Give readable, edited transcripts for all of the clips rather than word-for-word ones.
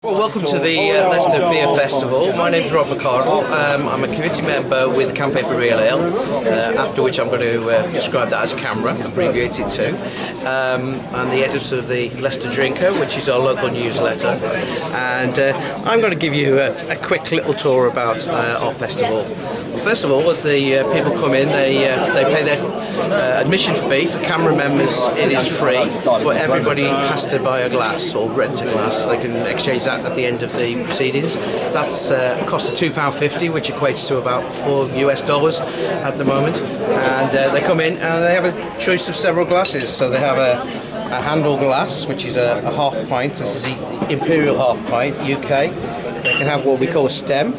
Well, welcome to the Leicester Beer Festival. My name's Rob McCardle. I'm a committee member with the Campaign for Real Ale, after which I'm going to describe that as CAMRA, abbreviated to. I'm the editor of the Leicester Drinker, which is our local newsletter, and I'm going to give you a quick little tour about our festival. Well, first of all, as the people come in, they pay their admission fee. For CAMRA members, it is free, but everybody has to buy a glass or rent a glass. They can exchange that at the end of the proceedings. That's a cost of £2.50, which equates to about $4 at the moment. And they come in and they have a choice of several glasses. So they have a handle glass, which is a half pint. This is the Imperial half pint, UK. They can have what we call a stem,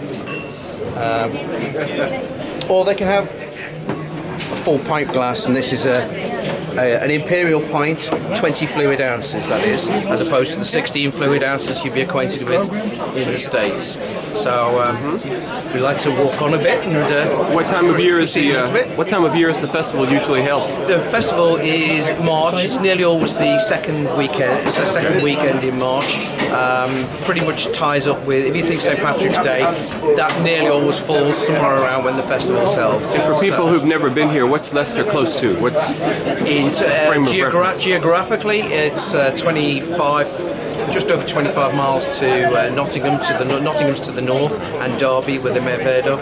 or they can have a full pint glass, and this is an Imperial pint, 20 fluid ounces, that is, as opposed to the 16 fluid ounces you'd be acquainted with in the States. So we like to walk on a bit. And what time of year is the festival usually held? The festival is March. It's nearly always the second weekend. It's the second weekend in March. Pretty much ties up with, if you think St. Patrick's Day, that nearly always falls somewhere around when the festival is held. And for people who've never been here, what's Leicester close to? What's geographically, it's just over 25 miles to Nottingham. Nottingham's to the north, and Derby, where they may have heard of.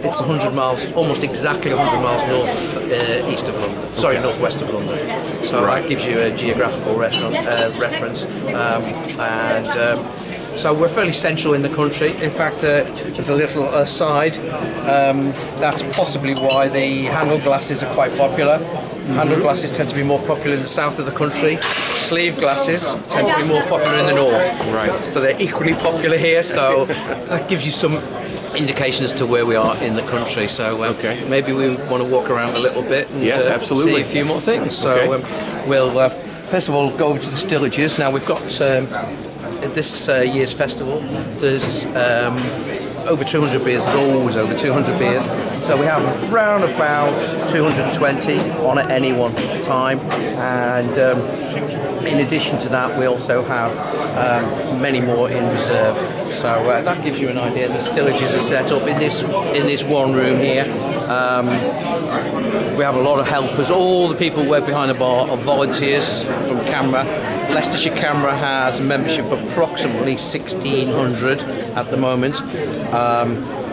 It's 100 miles, almost exactly 100 miles north, east of London. Sorry, northwest of London. So that gives you a geographical reference. So we're fairly central in the country. In fact, there's a little aside. That's possibly why the handle glasses are quite popular. Handle glasses tend to be more popular in the south of the country. Sleeve glasses tend to be more popular in the north. Right. So they're equally popular here. So that gives you some indication as to where we are in the country. So maybe we want to walk around a little bit and absolutely. see a few more things. So we'll first of all go over to the stillages. Now we've got this year's festival, there's over 200 beers. There's always over 200 beers. So we have around about 220 on at any one time, and in addition to that, we also have many more in reserve. So that gives you an idea. The stillages are set up in this one room here. We have a lot of helpers. All the people who work behind the bar are volunteers from CAMRA. Leicestershire CAMRA has a membership of approximately 1,600 at the moment.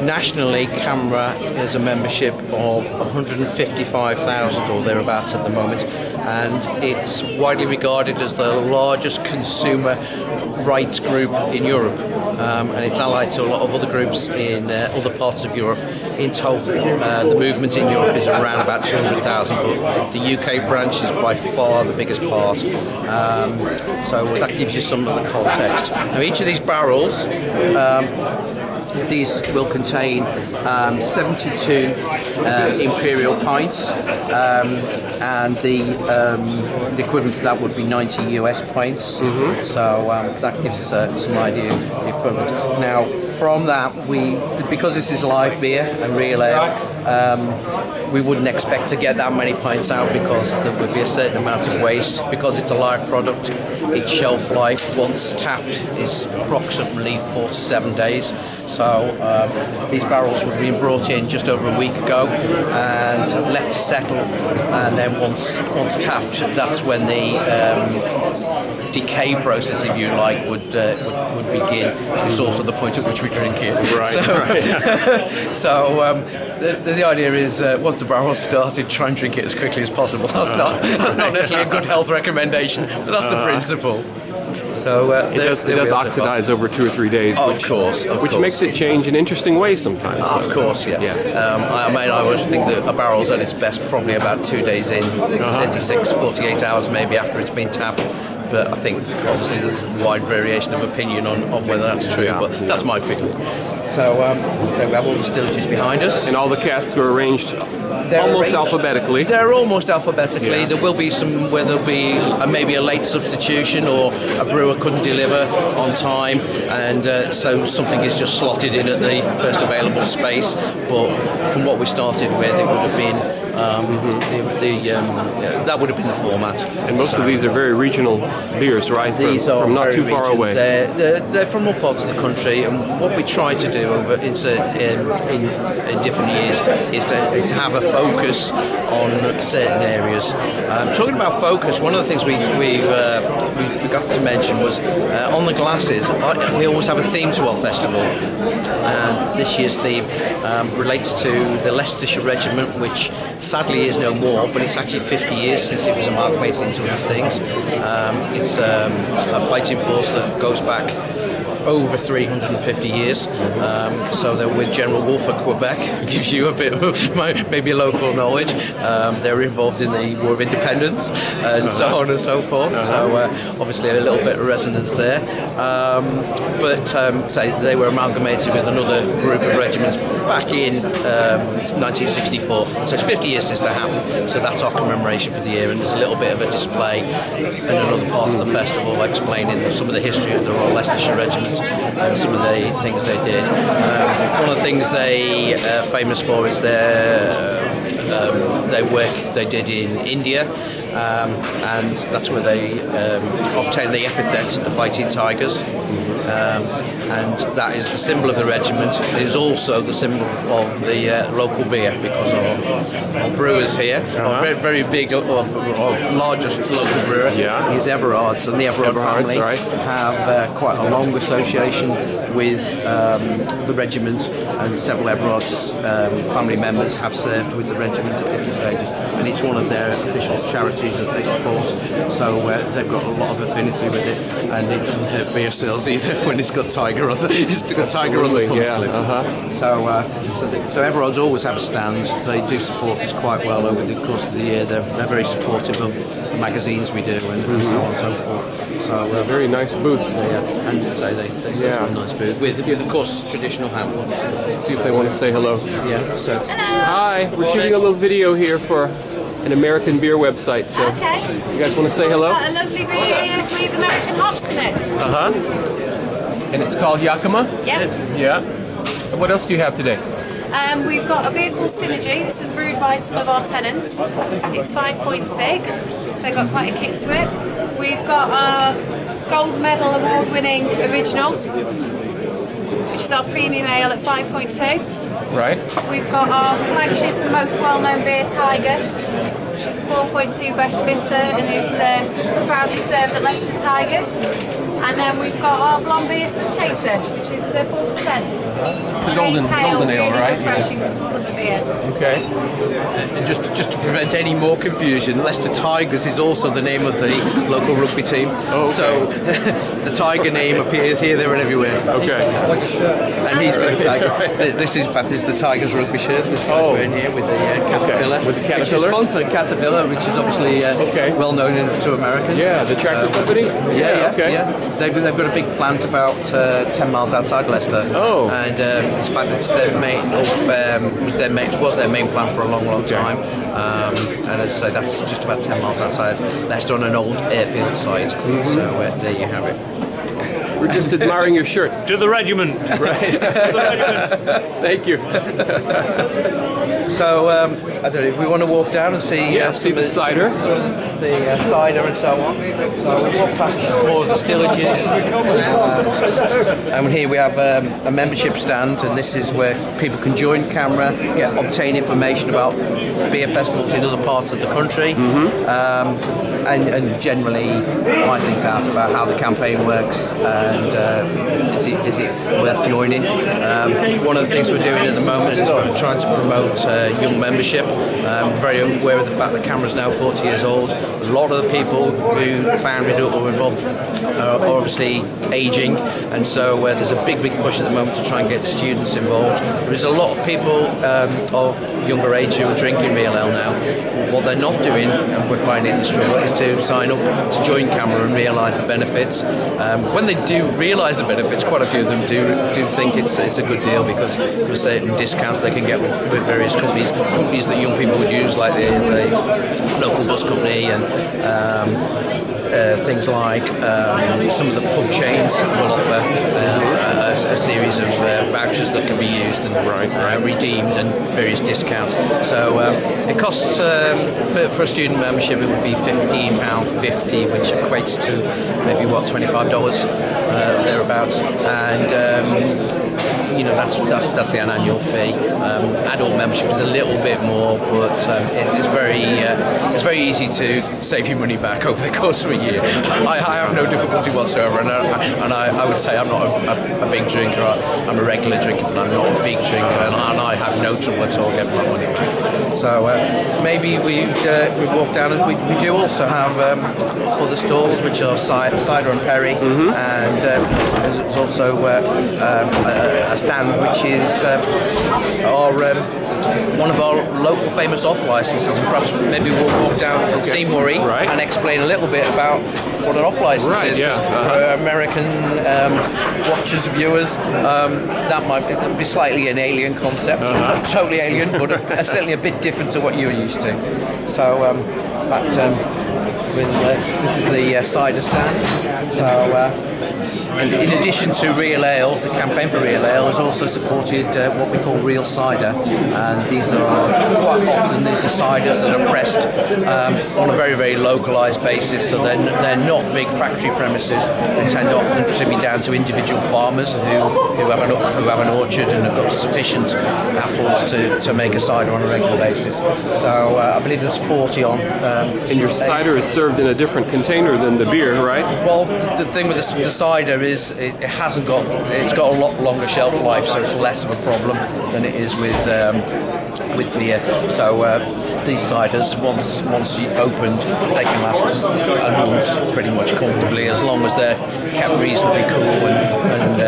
Nationally, CAMRA is a membership of 155,000 or thereabouts at the moment, and it's widely regarded as the largest consumer rights group in Europe, and it's allied to a lot of other groups in other parts of Europe. In total, the movement in Europe is around about 200,000, but the UK branch is by far the biggest part. So that gives you some of the context. Now, each of these barrels, these will contain 72 Imperial pints, and the equivalent to that would be 90 US pints. So that gives some idea of the equivalent. Now, from that, because this is live beer and real ale, we wouldn't expect to get that many pints out because there would be a certain amount of waste. Because it's a live product, its shelf life, once tapped, is approximately 4 to 7 days. So these barrels were being brought in just over a week ago and left to settle, and then once tapped, that's when the decay process, if you like, would begin. It's also the point at which we drink it. Right. So the idea is once the barrel's started, try and drink it as quickly as possible. That's not necessarily a good health recommendation, but that's the principle. So it does oxidize over 2 or 3 days, which makes it change in interesting ways sometimes. Of course, yes. I always think that a barrel's at its best probably about 2 days in, 36, 48 hours maybe after it's been tapped. But I think obviously there's a wide variation of opinion on whether that's true, but that's my feeling. So we have all the stillages behind us. And all the casks are arranged almost alphabetically. They're almost alphabetically. There will be some where there'll be maybe a late substitution, or a brewer couldn't deliver on time, and so something is just slotted in at the first available space. But from what we started with, it would have been That would have been the format. And most of these are very regional beers, right? These are from not too far away. They're from all parts of the country, and what we try to do in different years is to have a focus on certain areas. Talking about focus, one of the things we forgot to mention was on the glasses. We always have a theme to our festival, and this year's theme relates to the Leicestershire Regiment, which sadly is no more, but it's actually 50 years since it was amalgamated into other things. It's a fighting force that goes back over 350 years. So they're with General Wolfe at Quebec. Gives you a bit of maybe local knowledge. They're involved in the War of Independence and so on and so forth. So obviously a little bit of resonance there. Say they were amalgamated with another group of regiments back in 1964. So it's 50 years since that happened. So that's our commemoration for the year, and there's a little bit of a display in another part of the festival explaining some of the history of the Royal Leicestershire Regiment and some of the things they did. One of the things they are famous for is their work they did in India, and that's where they obtained the epithet, the Fighting Tigers. And that is the symbol of the regiment. It is also the symbol of the local beer, because our brewers here, our very big, or largest local brewer, is Everard's, and the Everard family have quite a long association with the regiment, and several Everard's family members have served with the regiment at different stages, and it's one of their official charities that they support. So they've got a lot of affinity with it, and it doesn't hurt beer sales either when it's got tiger on the So Everard's always have a stand. They do support us quite well over the course of the year. They're very supportive of the magazines we do and so on and so forth. So very nice booth. And say they set up a nice booth with of course traditional handlooms. See if they want to say hello. Yeah. So hi, we're shooting a little video here for an American beer website. So you guys want to say hello? A lovely beer here with American hops in it. And it's called Yakima? Yep. Yeah. And what else do you have today? We've got a beer called Synergy. This is brewed by some of our tenants. It's 5.6, so got quite a kick to it. We've got a gold medal award-winning original, which is our premium ale at 5.2. Right. We've got our flagship and most well-known beer, Tiger, which is a 4.2 best bitter and is proudly served at Leicester Tigers. And then we've got our blonde beer Chaser, which is 4%. It's the golden ale, really right? Refreshing summer beer. Okay. And just to prevent any more confusion, Leicester Tigers is also the name of the local rugby team. Oh, okay. So the Tiger name appears here, there, and everywhere. Okay. And he's got a tiger. This is, in fact, is the Tigers rugby shirt. This guy's wearing here with the Caterpillar. Okay. With the Caterpillar. Which is sponsored Caterpillar, which is obviously well known to Americans. Yeah, the tractor company. Yeah. They've got a big plant about 10 miles outside Leicester. Oh. And in fact, it's their was their main plant for a long time. And as I say, that's just about 10 miles outside Leicester on an old airfield site. So there you have it. We're just admiring your shirt. To the regiment. Right. To the regiment. Thank you. So I don't know if we want to walk down and see see the cider, the cider and so on. So we walk past more of the stillages, and here we have a membership stand, and this is where people can join CAMRA, obtain information about beer festivals in other parts of the country, and generally find things out about how the campaign works and is it worth joining. One of the things we're doing at the moment is we're trying to promote young membership. Very aware of the fact that CAMRA's now 40 years old. A lot of the people who founded it or involved are obviously aging, and so there's a big push at the moment to try and get students involved. There is a lot of people of younger age who are drinking real ale now. What they're not doing, and we're finding in the street, is to sign up to join CAMRA and realise the benefits. When they do realise the benefits, quite a few of them do think it's a good deal, because there are certain discounts they can get with various companies that young people would use, like the local bus company and things like some of the pub chains will offer a series of vouchers that can be used and redeemed, and various discounts. So it costs for a student membership, it would be £15.50, which equates to maybe what, $25 thereabouts, and you know, that's the annual fee. Adult membership is a little bit more, but it's very easy to save your money back over the course of a year. I have no difficulty whatsoever, and I would say I'm not a big drinker. I'm a regular drinker, but I'm not a big drinker, and I have no trouble at all getting my money back. So maybe we walk down, and we do also have other stalls which are cider and perry, and there's also a stand which is one of our local famous off-licenses, and perhaps maybe we'll walk down and see Maury and explain a little bit about what an off-license is. For American watchers, viewers, that might be slightly an alien concept, not totally alien, but certainly a bit different to what you're used to. So, this is the cider stand. So. And in addition to real ale, the campaign for real ale has also supported what we call real cider, and these are quite often these are ciders that are pressed on a very, very localised basis. So they're not big factory premises. They tend often to be down to individual farmers who have an orchard and have got sufficient apples to make a cider on a regular basis. So I believe there's 40 on. And your cider is served in a different container than the beer, right? Well, the thing with the cider is it's got a lot longer shelf life, so it's less of a problem than it is with beer. So these ciders, once you've opened, they can last a month pretty much comfortably, as long as they're kept reasonably cool, and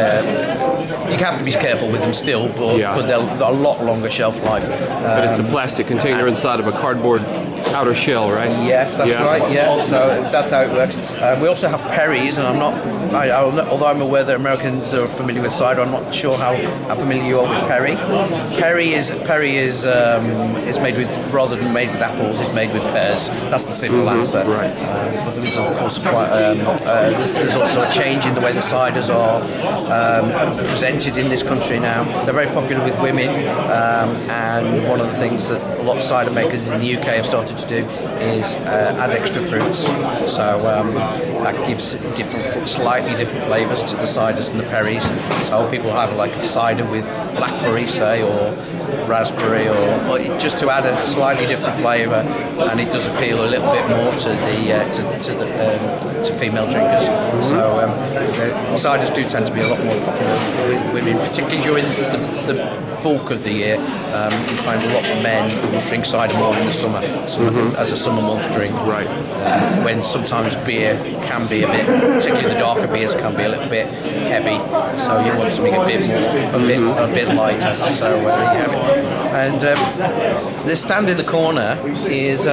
you have to be careful with them still, but they'll got a lot longer shelf life. But it's a plastic container inside of a cardboard outer shell, right? Yes, that's right. Yeah, so that's how it works. We also have perries, and although I'm aware that Americans are familiar with cider, I'm not sure how familiar you are with perry. Perry is made with, rather than made with apples, it's made with pears. That's the simple answer. Right. But there's of course there's also a change in the way the ciders are presented in this country now. They're very popular with women, and one of the things that a lot of cider makers in the UK have started to do is add extra fruits. So that gives slightly different flavours to the ciders and the perries. So people have like cider with blackberry, say, or raspberry, or just to add a slightly different flavour, and it does appeal a little bit more to female drinkers. So ciders do tend to be a lot more popular with women, particularly during the bulk of the year. You find a lot of men who will drink cider more in the summer, as a summer month drink. Right. When sometimes beer can be a bit, particularly the darker beers, can be a little bit heavy. So you want something a bit more, a bit lighter. So you have it. And this stand in the corner is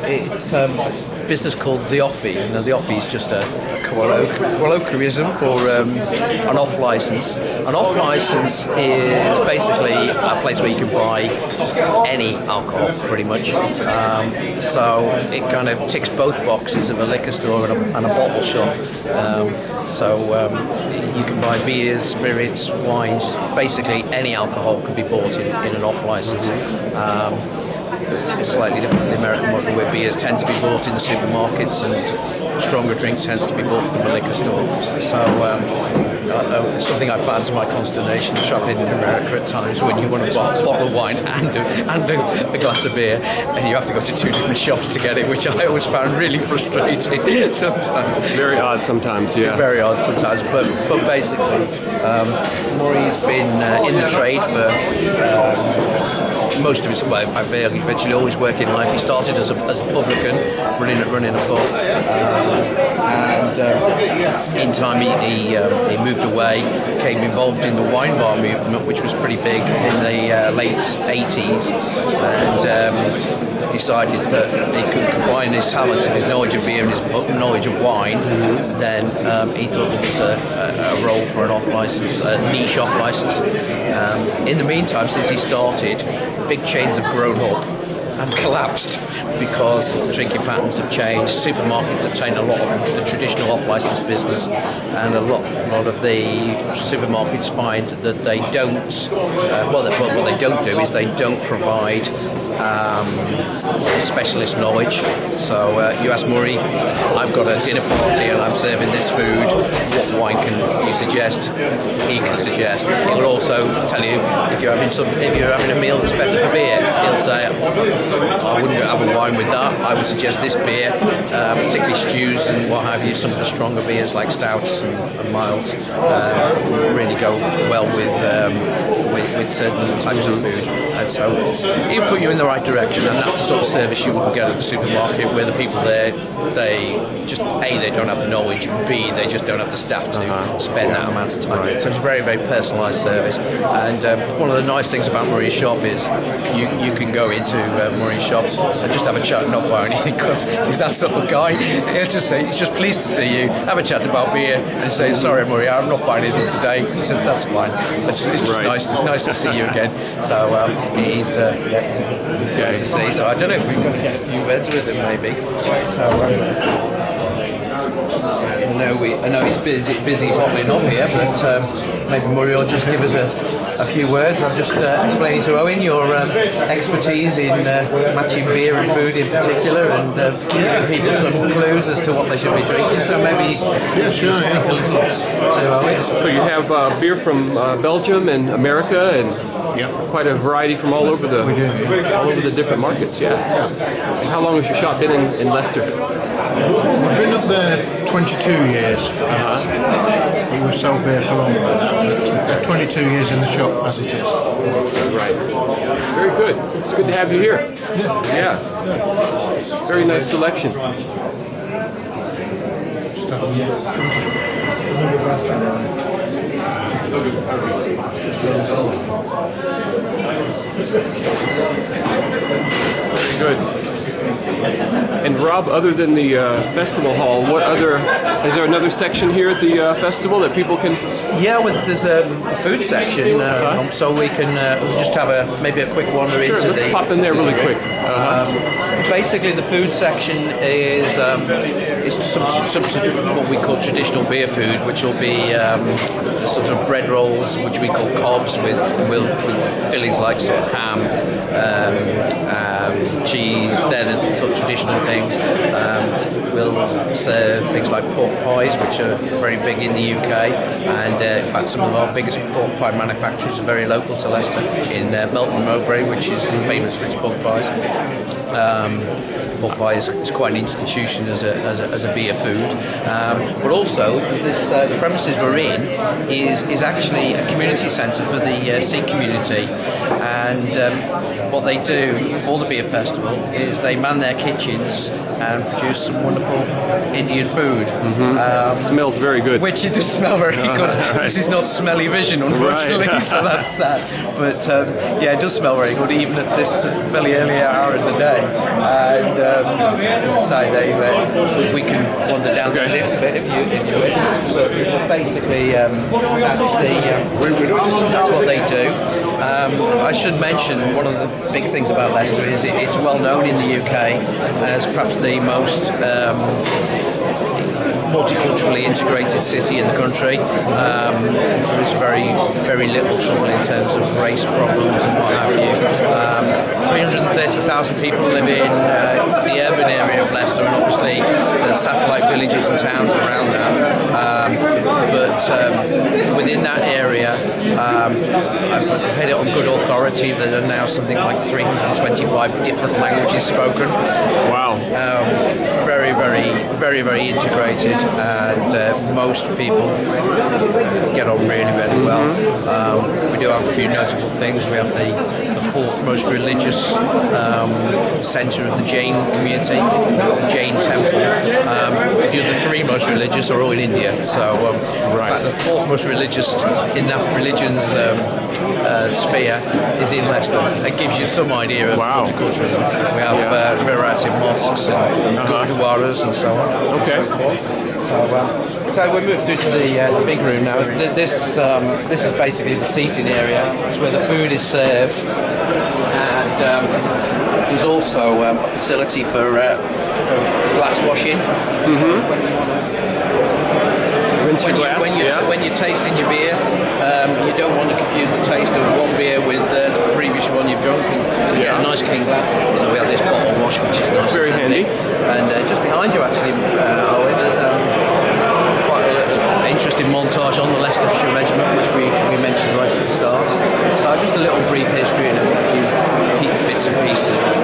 it's a business called The Offie. Now, The Offie is just a colloquialism for an off-license. An off-license is basically a place where you can buy any alcohol, pretty much. So it kind of ticks both boxes of a liquor store and a bottle shop. So you can buy beers, spirits, wines, basically any alcohol can be bought in an off-license. It's slightly different to the American model, where beers tend to be bought in the supermarkets and stronger drink tends to be bought from the liquor store. So something I found to my consternation travelling in America at times, when you want to buy a bottle of wine and a glass of beer, and you have to go to two different shops to get it, which I always found really frustrating sometimes. It's very odd sometimes, yeah. Very odd sometimes, but basically, Maury's been in the trade for most of his life. I've eventually always worked in life. He started as a publican, running a pub, and in time he moved away, became involved in the wine bar movement, which was pretty big in the late 80s, and decided that he could combine his talents of his knowledge of beer and his knowledge of wine. Then he thought there was a role for an off-license, a niche off-license. In the meantime, since he started, big chains have grown up, and collapsed because drinking patterns have changed. Supermarkets have taken a lot of the traditional off-license business, and a lot of the supermarkets find that they don't. What they don't do is they don't provide specialist knowledge. So you ask Murray, I've got a dinner party and I'm serving this food, what wine can you suggest? He can suggest. He will also tell you if you're having a meal that's better for beer, he'll say, I wouldn't have a wine with that, I would suggest this beer, particularly stews and what have you. Some of the stronger beers like stouts and milds really go well with certain types of food, and so he'll put you in the right direction, and that's the sort of service you will get at the supermarket, where the people there, they just A, they don't have the knowledge, and B, they just don't have the staff to spend that amount of time. So it's a very, very personalised service, and one of the nice things about Murray's shop is you can go into Murray's shop and just have a chat and not buy anything, because he's that sort of guy. He'll just say he's just pleased to see you, have a chat about beer, and say, sorry Murray, I'm not buying anything today. He says, that's fine. It's just nice to see you again. So he's good to see. So I don't know if we're going to get a few words with him maybe. So I know he's busy bottling up here, but maybe Murray will just give us a few words. I'm just explaining to Owen your expertise in matching beer and food in particular, and giving people some clues as to what they should be drinking. So maybe to Owen. So you have beer from Belgium and America, and quite a variety from all over the different markets. Yeah. And how long has your shop been in Leicester? We've been up there 22 years. We sold beer for longer than that, but 22 years in the shop as it is. Right. Very good. It's good to have you here. Yeah. Very nice selection. Very good. And Rob, other than the festival hall, is there another section here at the festival that people can? Yeah, there's a food section, so we can we'll just have maybe a quick wander into let's the. Pop in there really quick. Basically, the food section is some what we call traditional beer food, which will be sort of bread rolls, which we call cobs, with fillings like sort of ham, cheese. They're the sort of traditional things. We'll serve things like pork pies, which are very big in the UK, and in fact some of our biggest pork pie manufacturers are very local to Leicester, in Melton Mowbray, which is famous for its pork pies. Pork pie is quite an institution as a beer food, but also the premises we're in is actually a community centre for the Sikh community, and what they do for the beer festival is they man their kitchens and produce some wonderful Indian food. Smells very good. Which it does smell very good. This is not smelly vision, unfortunately, so that's sad. But yeah, it does smell very good, even at this fairly early hour in the day. And as I say, we can wander down there a little bit if you wish. But basically, that's what they do. I should mention one of the big things about Leicester is it's well known in the UK as perhaps the most multiculturally integrated city in the country. There is very little trouble in terms of race problems and what have you. 330,000 people live in the urban area of Leicester, and obviously there's satellite villages and towns around that. But within that area, I've heard it on good authority that there are now something like 325 different languages spoken. Wow. Very integrated, and most people get on really well. We do have a few notable things. We have the fourth most religious centre of the Jain community, the Jain temple. The other three most religious are all in India. So in fact, the fourth most religious in that religion's sphere is in Leicester. It gives you some idea of multiculturalism. We have a variety of mosques and gurdwaras and so on. Okay. And so forth. So we move through to the big room now. This is basically the seating area. It's where the food is served, and There's also a facility for glass washing. Rinse your glass. When you're tasting your beer, you don't want to confuse the taste of one beer with the previous one you've drunk. You get a nice clean glass. So we have this bottle wash, which is nice. It's very handy. And just behind you, actually, Owen, there's quite an interesting montage on the Leicestershire Regiment, which we mentioned right at the start. So just a little brief history and a few bits and pieces that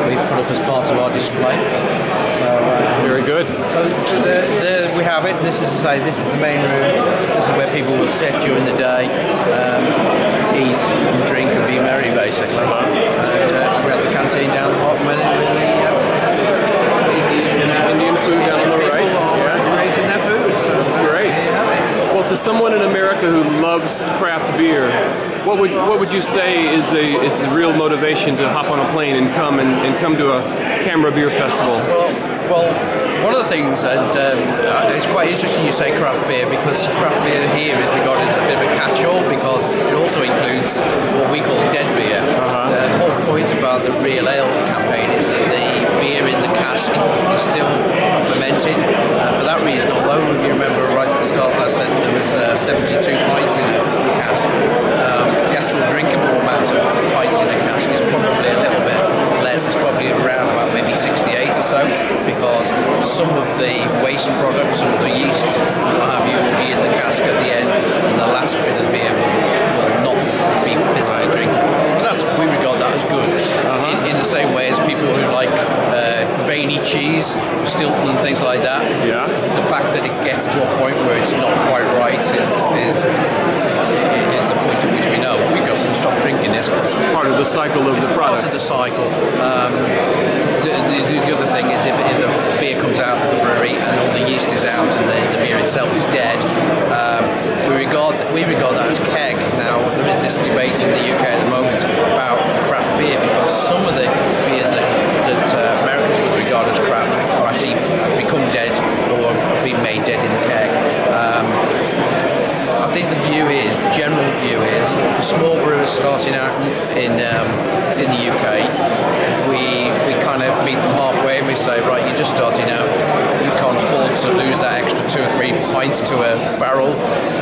we've put up as part of our display. So, very good. So there we have it. This is the main room. This is where people will sit during the day, eat and drink and be merry, basically. And we have the canteen down the bottom and Indian food down on the right. Yeah, eating their food. So that's great. Well, to someone in America who loves craft beer, what would you say is the real motivation to hop on a plane and come to a CAMRA beer festival? Well, one of the things, and it's quite interesting you say craft beer, because craft beer here is regarded as a bit of a catch-all, because it also includes what we call dead beer. The whole point about the Real Ale campaign is that the beer in the cask is still fermenting. For that reason, although you remember right at the start I said there was 72 pints in a cask, the actual drinkable amount of pints in a cask is probably a little bit less. It's probably around about maybe 68 or so, because some of the waste products, some of the yeast, what have you, will be in the cask at the end, and the last bit of beer will not be physically drinkable. But we regard that as good. In the same way as people who like veiny cheese, Stilton and things like that. Yeah. The fact that it gets to a point where it's not quite right is the point at which we know we've got to stop drinking this. Part of the cycle of the product. Part of the cycle. The other thing is if the beer comes out of the brewery and all the yeast is out and the beer itself is dead, we regard that as keg. Now there is this debate in the UK at the moment about craft beer, because some of the beers that Americans would regard as craft are actually become dead or been made dead in the keg. I think the general view is, for small brewers starting out in the UK, we kind of meet them halfway and we say, right, you're just starting out, you can't afford to lose that extra 2 or 3 pints to a barrel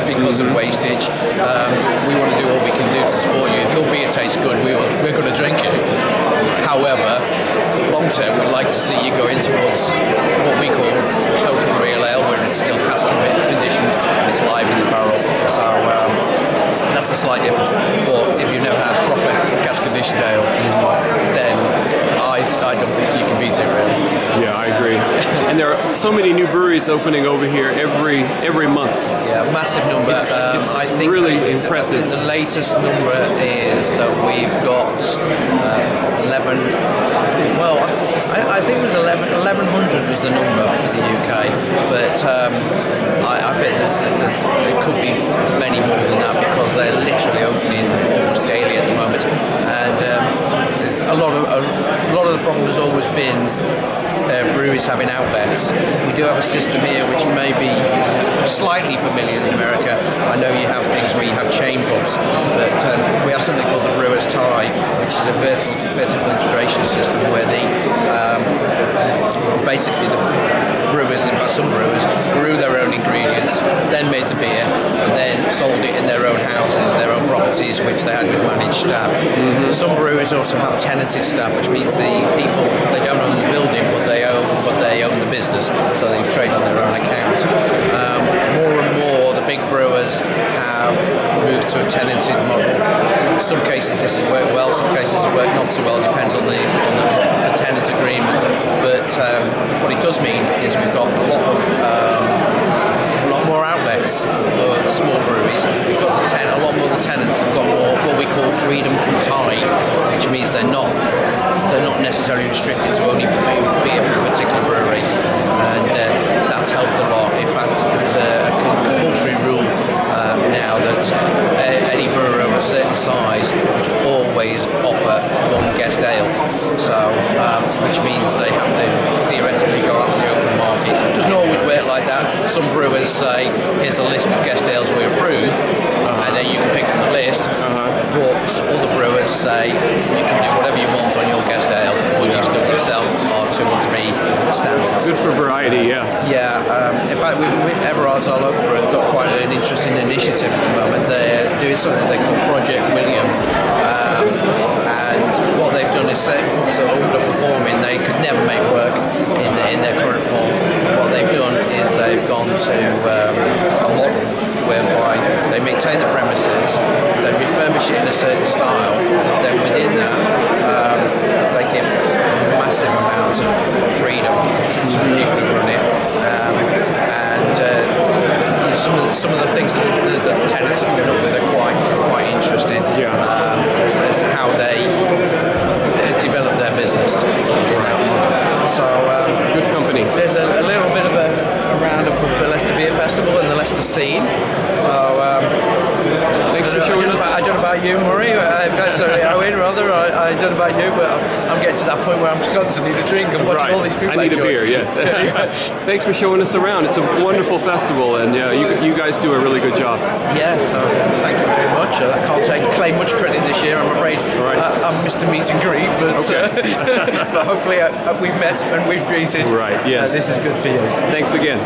because of wastage. We want to do all we can do to support you. If your beer tastes good, we're going to drink it. However, long term, we'd like to see you go in towards what we call total real ale, where it's still cask conditioned and it's live in the barrel. So that's the slight difference. But if you've never had proper cask conditioned ale, then I don't think you can beat it, really. Yeah, I agree. And there are so many new breweries opening over here every month. Yeah, massive number. It's I think really impressive. The latest number is that we've got 11. Well, I think it was 1100 was the number for the UK, but I think there could be many more than that, because they're literally opening almost daily at the moment. And a lot of the problem has always been breweries having outlets. We do have a system here which may be slightly familiar in America. I know you have things where you have chain pubs, but we have something called the brewer's tie, which is a vertical integration system where basically the brewers, in fact some brewers, brew their own ingredients, then made the beer, and then sold it in their own houses, their own properties, which they had with managed staff. Some brewers also have tenanted staff, which means the people, they don't own the building, but they own the business, so they trade on their own account. More and more, the big brewers have moved to a tenanted model. In some cases this has worked well, some cases it's worked not so well, depends on the tenant agreement. But what it does mean is we've got a lot more outlets for the small breweries, because a lot more of the tenants have got more what we call freedom from tie, which means they're not necessarily restricted to only beer from a particular brewery, and that's helped a lot. In fact, there's a compulsory rule now that any brewer of a certain size must always offer one guest ale, so which means they have to theoretically go out on the open market. It doesn't always work like that. Some brewers say, here's a list of guest ales we approve, and there you can pick from the list. But other brewers say you can do whatever you want on your guest ale, but you still sell our 2 or 3 stands. Good for variety, yeah. Yeah, in fact, Everard's, our local brewer, have got quite an interesting initiative at the moment. They're doing something they call Project William, and what they've done is set sort of underperforming. They could never make work in their current form. What they've done is they've gone to a model whereby they maintain the premises, they refurbish it in a certain style, then within that they give massive amounts of freedom to the people who run it, and some of the things that the tenants are coming up with are quite interesting. As to how they develop their business. So it's a good company. There's a little bit of a roundup of the Leicester Beer Festival and the Leicester scene. So thanks for showing us. I don't know about you, Murray. Sorry, Owen, rather. I don't know about you, but I'm getting to that point where I'm starting to need a drink and watching all these people. I need a beer, yes. Thanks for showing us around. It's a wonderful festival, and you guys do a really good job. Yeah, so thank you very much. I can't claim much credit this year, I'm afraid. I'm Mr. Meet and Greet, but, but hopefully we've met and we've greeted. Right, yes. This is good for you. Thanks again.